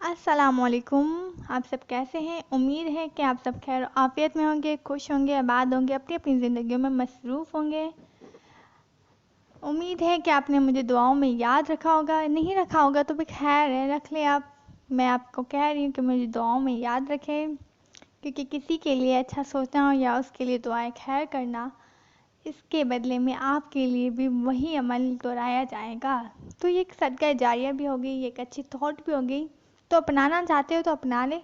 अस्सलामुअलैकुम। आप सब कैसे हैं? उम्मीद है कि आप सब खैर आफियत में होंगे, खुश होंगे, आबाद होंगे, अपनी अपनी ज़िंदगियों में मसरूफ़ होंगे। उम्मीद है कि आपने मुझे दुआओं में याद रखा होगा। नहीं रखा होगा तो भी खैर है, रख ले आप। मैं आपको कह रही हूँ कि मुझे दुआओं में याद रखें, क्योंकि किसी के लिए अच्छा सोचना हो या उसके लिए दुआएं खैर करना, इसके बदले में आपके लिए भी वही अमल दोहराया जाएगा। तो ये एक सदका जारिया भी हो गई, ये एक अच्छी थॉट भी हो गई। तो अपनाना चाहते हो तो अपना ले,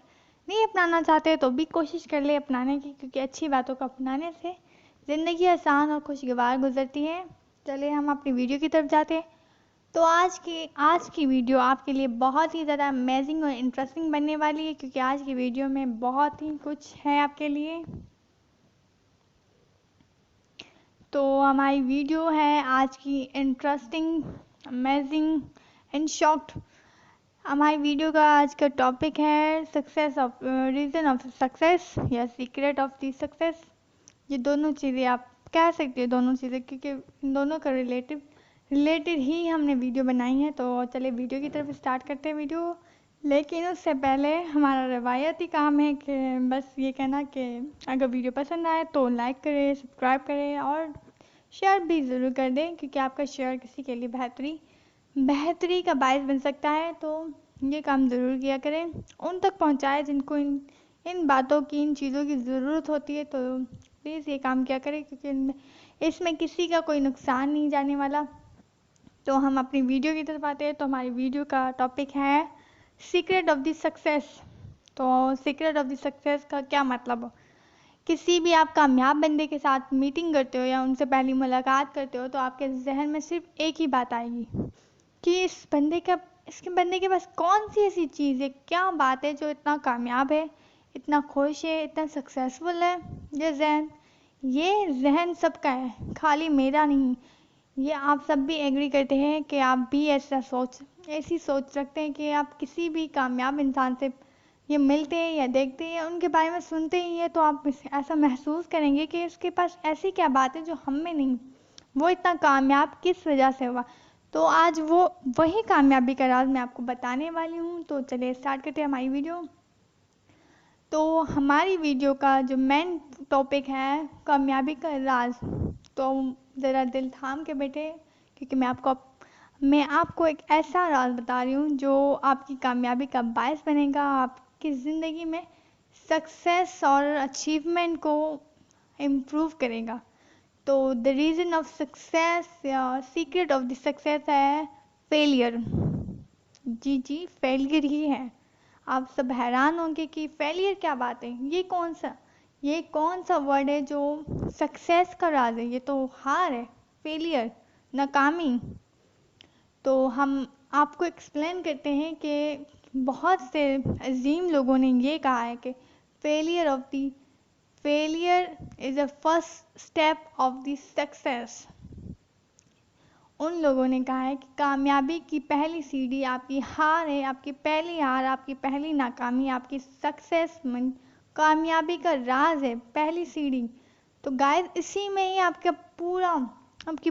नहीं अपनाना चाहते हो तो भी कोशिश कर ले अपनाने की, क्योंकि अच्छी बातों को अपनाने से ज़िंदगी आसान और खुशगवार गुजरती है। चलिए हम अपनी वीडियो की तरफ जाते हैं। तो आज की वीडियो आपके लिए बहुत ही ज़्यादा अमेजिंग और इंटरेस्टिंग बनने वाली है, क्योंकि आज की वीडियो में बहुत ही कुछ है आपके लिए। तो हमारी वीडियो है आज की इंटरेस्टिंग, अमेजिंग एंड शॉक्ड। हमारी वीडियो का आज का टॉपिक है success of reason of success या सीक्रेट ऑफ दी सक्सेस। ये दोनों चीज़ें आप कह सकते हो, दोनों चीज़ें, क्योंकि इन दोनों का रिलेटेड ही हमने वीडियो बनाई है। तो चलिए वीडियो की तरफ स्टार्ट करते हैं वीडियो। लेकिन उससे पहले हमारा रवायती काम है कि बस ये कहना कि अगर वीडियो पसंद आए तो लाइक करें, सब्सक्राइब करें और शेयर भी ज़रूर कर दें, क्योंकि आपका शेयर किसी के लिए बेहतरी का बायस बन सकता है। तो ये काम ज़रूर किया करें, उन तक पहुंचाए जिनको इन बातों की, इन चीज़ों की ज़रूरत होती है। तो प्लीज़ ये काम किया करें, क्योंकि इसमें किसी का कोई नुकसान नहीं जाने वाला। तो हम अपनी वीडियो की तरफ आते हैं। तो हमारी वीडियो का टॉपिक है सीक्रेट ऑफ द सक्सेस। तो सीक्रेट ऑफ द सक्सेस का क्या मतलब हो? किसी भी आप कामयाब बंदे के साथ मीटिंग करते हो या उनसे पहली मुलाकात करते हो, तो आपके जहन में सिर्फ एक ही बात आएगी कि इसके बंदे के पास कौन सी ऐसी चीज़ है, क्या बात है जो इतना कामयाब है, इतना खुश है, इतना सक्सेसफुल है। ये जहन सबका है, खाली मेरा नहीं। ये आप सब भी एग्री करते हैं कि आप भी ऐसी सोच रखते हैं कि आप किसी भी कामयाब इंसान से ये मिलते हैं या देखते हैं या उनके बारे में सुनते ही हैं, तो आप ऐसा महसूस करेंगे कि उसके पास ऐसी क्या बात है जो हम में नहीं, वो इतना कामयाब किस वजह से हुआ। तो आज वही कामयाबी का राज मैं आपको बताने वाली हूँ। तो चलिए स्टार्ट करते हैं हमारी वीडियो। तो हमारी वीडियो का जो मेन टॉपिक है कामयाबी का राज। तो ज़रा दिल थाम के बैठे, क्योंकि मैं आपको एक ऐसा राज बता रही हूँ जो आपकी कामयाबी का बायस बनेगा, आपकी ज़िंदगी में सक्सेस और अचीवमेंट को इम्प्रूव करेगा। तो द रीज़न ऑफ सक्सेस या सीक्रेट ऑफ द सक्सेस है फेलियर। जी फेलियर ही है। आप सब हैरान होंगे कि फेलियर क्या बात है, ये कौन सा वर्ड है जो सक्सेस का राज है? ये तो हार है, फेलियर, नाकामी। तो हम आपको एक्सप्लेन करते हैं कि बहुत से अजीम लोगों ने ये कहा है कि failure is a first step of the success. उन लोगों ने कहा है कि कामयाबी की पहली सीढ़ी आपकी हार है, आपकी पहली हार, आपकी पहली नाकामी आपकी सक्सेस में कामयाबी का राज है, पहली सीढ़ी। तो गाइस इसी में ही आपकी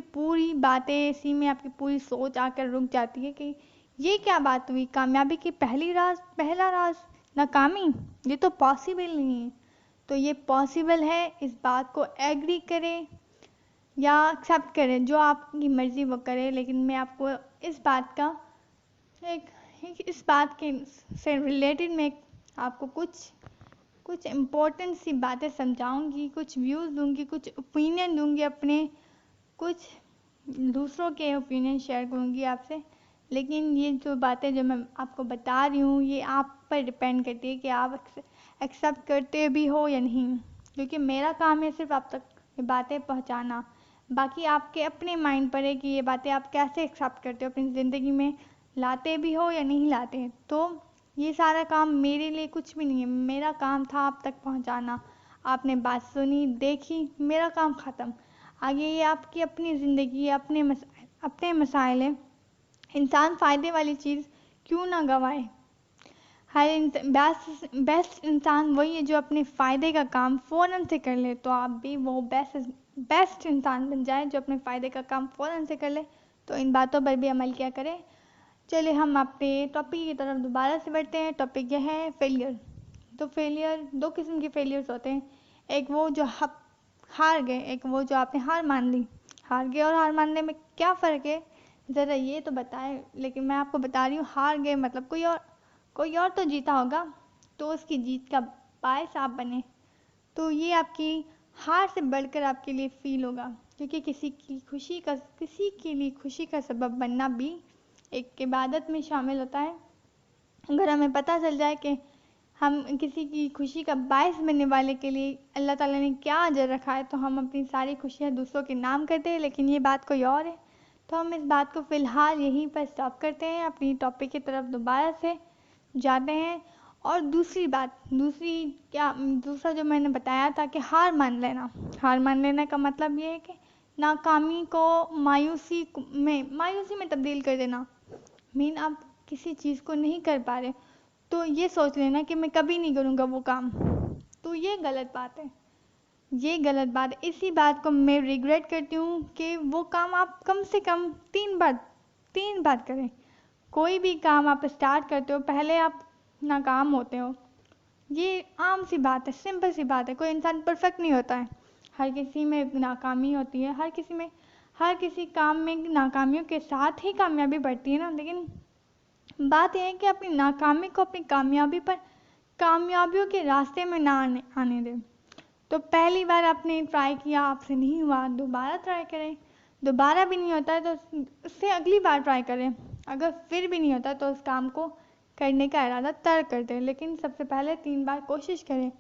पूरी बातें, इसी में आपकी पूरी सोच आकर रुक जाती है कि ये क्या बात हुई, कामयाबी की पहला राज नाकामी, ये तो पॉसिबल नहीं है। तो ये पॉसिबल है, इस बात को एग्री करें या एक्सेप्ट करें, जो आपकी मर्ज़ी वो करें। लेकिन मैं आपको इस बात का इस बात के से रिलेटेड मैं आपको कुछ इम्पोर्टेंट सी बातें समझाऊंगी, कुछ व्यूज़ दूंगी, कुछ ओपिनियन दूंगी अपने, कुछ दूसरों के ओपिनियन शेयर करूंगी आपसे। लेकिन ये जो बातें जो मैं आपको बता रही हूँ, ये आप पर डिपेंड करती है कि आप एक्सेप्ट करते भी हो या नहीं, क्योंकि मेरा काम है सिर्फ आप तक ये बातें पहुँचाना। बाकी आपके अपने माइंड पर है कि ये बातें आप कैसे एक्सेप्ट करते हो, अपनी ज़िंदगी में लाते भी हो या नहीं लाते। तो ये सारा काम मेरे लिए कुछ भी नहीं है, मेरा काम था आप तक पहुंचाना। आपने बात सुनी, देखी, मेरा काम ख़त्म। आगे ये आपकी अपनी ज़िंदगी, अपने मसाइल हैं। इंसान फ़ायदे वाली चीज़ क्यों ना गंवाए। बेस्ट इंसान वही है जो अपने फ़ायदे का काम फ़ौरन से कर ले। तो आप भी वो बेस्ट इंसान बन जाए जो अपने फ़ायदे का काम फ़ौरन से कर ले। तो इन बातों पर भी अमल किया करें। चलिए हम अपने टॉपिक की तरफ दोबारा से बढ़ते हैं। टॉपिक यह है फेलियर। तो फेलियर, दो किस्म के फेलियर्स होते हैं। एक वो जो हार गए, एक वो जो आपने हार मान ली। हार गए और हार मानने में क्या फ़र्क है, ज़रा ये तो बताएं। लेकिन मैं आपको बता रही हूँ, हार गए मतलब कोई और तो जीता होगा, तो उसकी जीत का बायस आप बने, तो ये आपकी हार से बढ़कर आपके लिए फील होगा। क्योंकि किसी के लिए खुशी का सबब बनना भी एक इबादत में शामिल होता है। अगर हमें पता चल जाए कि हम किसी की खुशी का बायस बनने वाले के लिए अल्लाह ताला ने क्या अजर रखा है, तो हम अपनी सारी खुशियाँ दूसरों के नाम करते हैं। लेकिन ये बात कोई और है। तो हम इस बात को फ़िलहाल यहीं पर स्टॉप करते हैं, अपनी टॉपिक की तरफ दोबारा से जाते हैं। और दूसरा जो मैंने बताया था कि हार मान लेना का मतलब ये है कि नाकामी को मायूसी में तब्दील कर देना। आप किसी चीज़ को नहीं कर पा रहे, तो ये सोच लेना कि मैं कभी नहीं करूँगा वो काम, तो ये गलत बात है। इसी बात को मैं रिग्रेट करती हूँ कि वो काम आप कम से कम 3 बार करें। कोई भी काम आप स्टार्ट करते हो, पहले आप नाकाम होते हो। ये आम सी बात है, सिंपल सी बात है। कोई इंसान परफेक्ट नहीं होता है, हर किसी में नाकामी होती है, हर किसी काम में नाकामियों के साथ ही कामयाबी बढ़ती है ना। लेकिन बात यह है कि अपनी नाकामी को अपनी कामयाबियों के रास्ते में ना आने दें। तो पहली बार आपने ट्राई किया, आपसे नहीं हुआ, दोबारा ट्राई करें। दोबारा भी नहीं होता है तो उससे अगली बार ट्राई करें। अगर फिर भी नहीं होता तो उस काम को करने का इरादा तर्क कर दें। लेकिन सबसे पहले 3 बार कोशिश करें।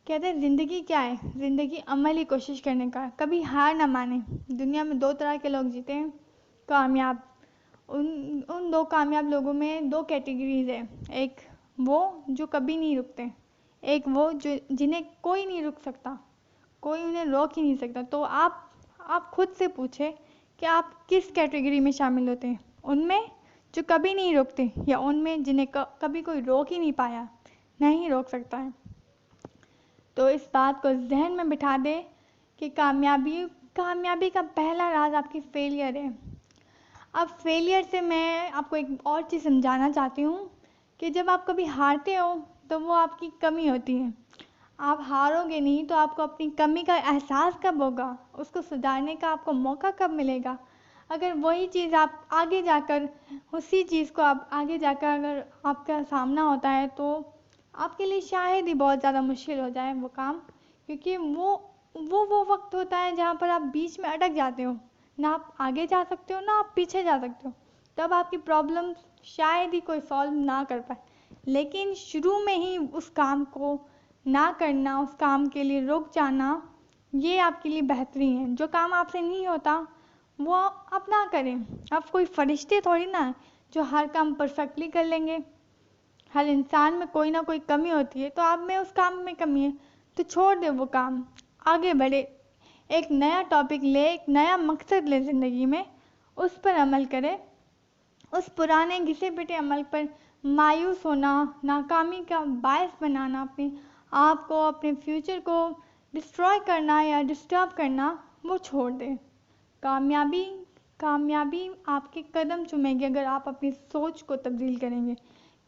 कहते हैं ज़िंदगी क्या है, ज़िंदगी अमल ही कोशिश करने का है। कभी हार ना माने। दुनिया में 2 तरह के लोग जीते हैं, कामयाब। उन 2 कामयाब लोगों में 2 कैटेगरीज है। एक वो जो कभी नहीं रुकते, एक वो जो जिन्हें कोई नहीं रोक सकता, कोई उन्हें रोक ही नहीं सकता। तो आप खुद से पूछें कि आप किस कैटेगरी में शामिल होते हैं, उनमें जो कभी नहीं रोकते या उनमें जिन्हें कभी कोई रोक ही नहीं पाया, नहीं रोक सकता है। तो इस बात को जहन में बिठा दें कि कामयाबी का पहला राज आपकी फेलियर है। अब फेलियर से मैं आपको एक और चीज़ समझाना चाहती हूँ कि जब आप कभी हारते हो तो वो आपकी कमी होती है। आप हारोगे नहीं तो आपको अपनी कमी का एहसास कब होगा, उसको सुधारने का आपको मौका कब मिलेगा। अगर वही चीज़ आप आगे जाकर अगर आपका सामना होता है तो आपके लिए शायद ही बहुत ज़्यादा मुश्किल हो जाए वो काम। क्योंकि वो वक्त होता है जहाँ पर आप बीच में अटक जाते हो, ना आप आगे जा सकते हो ना आप पीछे जा सकते हो। तब आपकी प्रॉब्लम शायद ही कोई सॉल्व ना कर पाए। लेकिन शुरू में ही उस काम को ना करना, उस काम के लिए रुक जाना, ये आपके लिए बेहतरीन है। जो काम आपसे नहीं होता वो आप ना करें। आप कोई फरिश्ते थोड़ी ना हैं जो हर काम परफेक्टली कर लेंगे। हर इंसान में कोई ना कोई कमी होती है, तो आप में उस काम में कमी है तो छोड़ दे वो काम, आगे बढ़े, एक नया टॉपिक ले, एक नया मकसद ले ज़िंदगी में, उस पर अमल करें। उस पुराने घिसे पिटे अमल पर मायूस होना, नाकामी का बायस बनाना, अपने आप को, अपने फ्यूचर को डिस्ट्रॉय करना या डिस्टर्ब करना, वो छोड़ दें। कामयाबी आपके कदम चूमेगी अगर आप अपनी सोच को तब्दील करेंगे।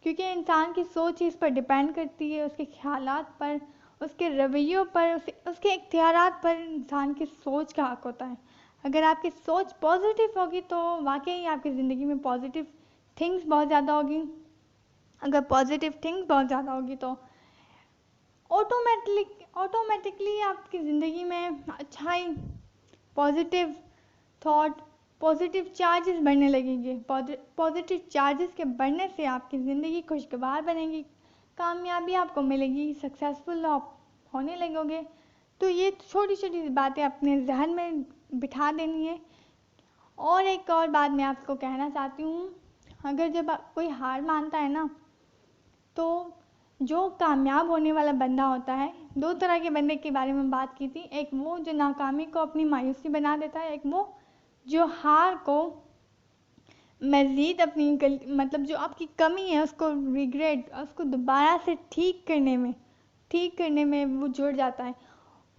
क्योंकि इंसान की सोच ही इस पर डिपेंड करती है, उसके ख्यालात पर, उसके रवैयों पर, उसके इख्तियारात पर इंसान की सोच का हक होता है। अगर आपकी सोच पॉजिटिव होगी तो वाकई आपकी ज़िंदगी में पॉजिटिव थिंग्स बहुत ज़्यादा होगी। अगर पॉजिटिव थिंग्स बहुत ज़्यादा होगी तो ऑटोमेटिकली आपकी ज़िंदगी में अच्छाई, पॉजिटिव थॉट, पॉजिटिव चार्जेस बढ़ने लगेंगे। पॉजिटिव चार्जेस के बढ़ने से आपकी ज़िंदगी खुशगवार बनेगी, कामयाबी आपको मिलेगी, सक्सेसफुल आप होने लगोगे। तो ये छोटी छोटी बातें अपने जहन में बिठा देनी है। और एक और बात मैं आपको कहना चाहती हूँ, अगर जब कोई हार मानता है ना, तो जो कामयाब होने वाला बंदा होता है, 2 तरह के बंदे के बारे में बात की थी। एक वो जो नाकामी को अपनी मायूसी बना देता है, एक वो जो हार को मज़ीद अपनी मतलब जो आपकी कमी है उसको उसको दोबारा से ठीक करने में वो जुड़ जाता है।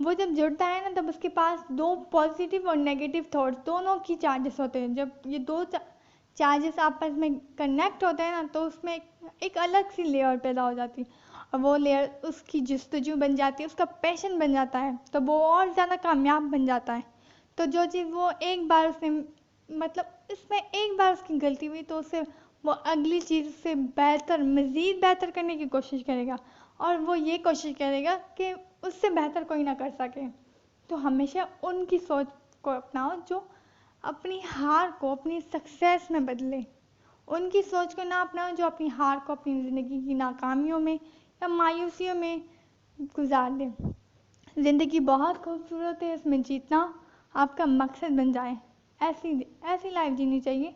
वो जब जुड़ता है ना, तब उसके पास 2 पॉजिटिव और नेगेटिव थॉट्स दोनों की चार्जेस होते हैं। जब ये 2 चार्जेस आपस में कनेक्ट होते हैं ना, तो उसमें एक अलग सी लेयर पैदा हो जाती है, और वो लेयर उसकी जस्तजू बन जाती है, उसका पैशन बन जाता है, तो वो और ज़्यादा कामयाब बन जाता है। तो जो चीज़ वो एक बार उसने मतलब इसमें एक बार उसकी गलती हुई, तो उसे वो अगली चीज़ से बेहतर, मज़ीद बेहतर करने की कोशिश करेगा, और वो ये कोशिश करेगा कि उससे बेहतर कोई ना कर सके। तो हमेशा उनकी सोच को अपनाओ जो अपनी हार को अपनी सक्सेस में बदले। उनकी सोच को ना अपनाओ जो अपनी हार को अपनी ज़िंदगी की नाकामियों में या मायूसियों में गुजार दे। ज़िंदगी बहुत खूबसूरत है, इसमें जीतना आपका मकसद बन जाए। ऐसी ऐसी लाइफ जीनी चाहिए।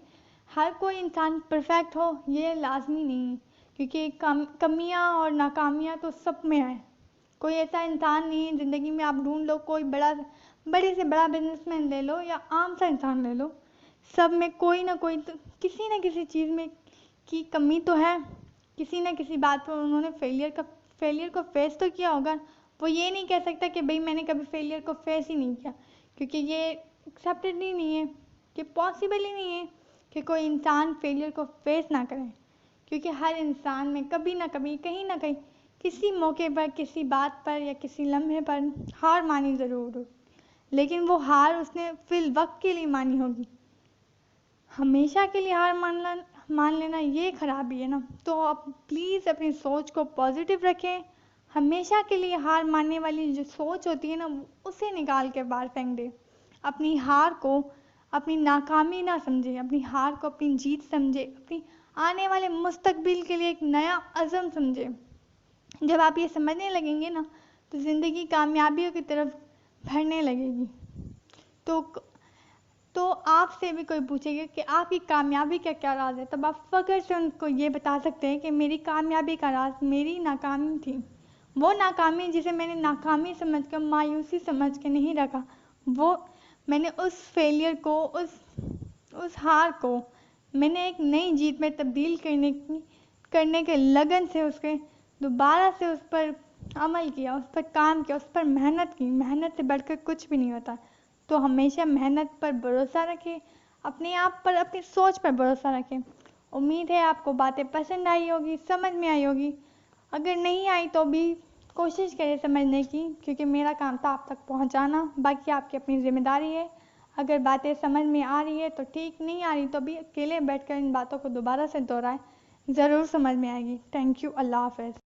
हर कोई इंसान परफेक्ट हो ये लाजमी नहीं है, क्योंकि कमियां और नाकामियां तो सब में है। कोई ऐसा इंसान नहीं है ज़िंदगी में, आप ढूंढ लो कोई बड़े से बड़ा बिजनेसमैन ले लो या आम सा इंसान ले लो, सब में कोई ना कोई तो किसी न किसी चीज़ में की कमी तो है। किसी न किसी बात पर उन्होंने फेलियर को फेस तो किया होगा। वो ये नहीं कह सकता कि भाई मैंने कभी फेलियर को फेस ही नहीं किया, क्योंकि ये एक्सेप्टेड ही नहीं है, कि पॉसिबल ही नहीं है कि कोई इंसान फेलियर को फेस ना करे। क्योंकि हर इंसान में कभी ना कभी, कहीं ना कहीं, किसी मौके पर, किसी बात पर या किसी लम्हे पर हार मानी ज़रूर हो, लेकिन वो हार उसने फिल वक्त के लिए मानी होगी। हमेशा के लिए हार मान लेना ये खराबी है ना। तो आप प्लीज़ अपनी सोच को पॉजिटिव रखें। हमेशा के लिए हार मानने वाली जो सोच होती है ना, उसे निकाल के बाहर फेंक दें। अपनी हार को अपनी नाकामी ना समझें, अपनी हार को अपनी जीत समझें, अपनी आने वाले मुस्तकबिल के लिए एक नया अज़म समझें। जब आप ये समझने लगेंगे ना, तो ज़िंदगी कामयाबियों की तरफ बढ़ने लगेगी। तो आपसे भी कोई पूछेगा कि आपकी कामयाबी का क्या राज है, तब आप फ़ख्र से उनको ये बता सकते हैं कि मेरी कामयाबी का राज मेरी नाकामी थी। वो नाकामी जिसे मैंने नाकामी समझकर, मायूसी समझ के नहीं रखा, वो मैंने उस फेलियर को, उस हार को मैंने एक नई जीत में तब्दील करने के लगन से उसके दोबारा से उस पर अमल किया, उस पर काम किया, उस पर मेहनत की। मेहनत से बढ़कर कुछ भी नहीं होता। तो हमेशा मेहनत पर भरोसा रखें, अपने आप पर, अपनी सोच पर भरोसा रखें। उम्मीद है आपको बातें पसंद आई होगी, समझ में आई होगी। अगर नहीं आई तो भी कोशिश करें समझने की, क्योंकि मेरा काम था आप तक पहुंचाना, बाकी आपकी अपनी जिम्मेदारी है। अगर बातें समझ में आ रही है तो ठीक, नहीं आ रही तो भी अकेले बैठकर इन बातों को दोबारा से दोहराएं, ज़रूर समझ में आएगी। Thank you. अल्लाह हाफ़िज़।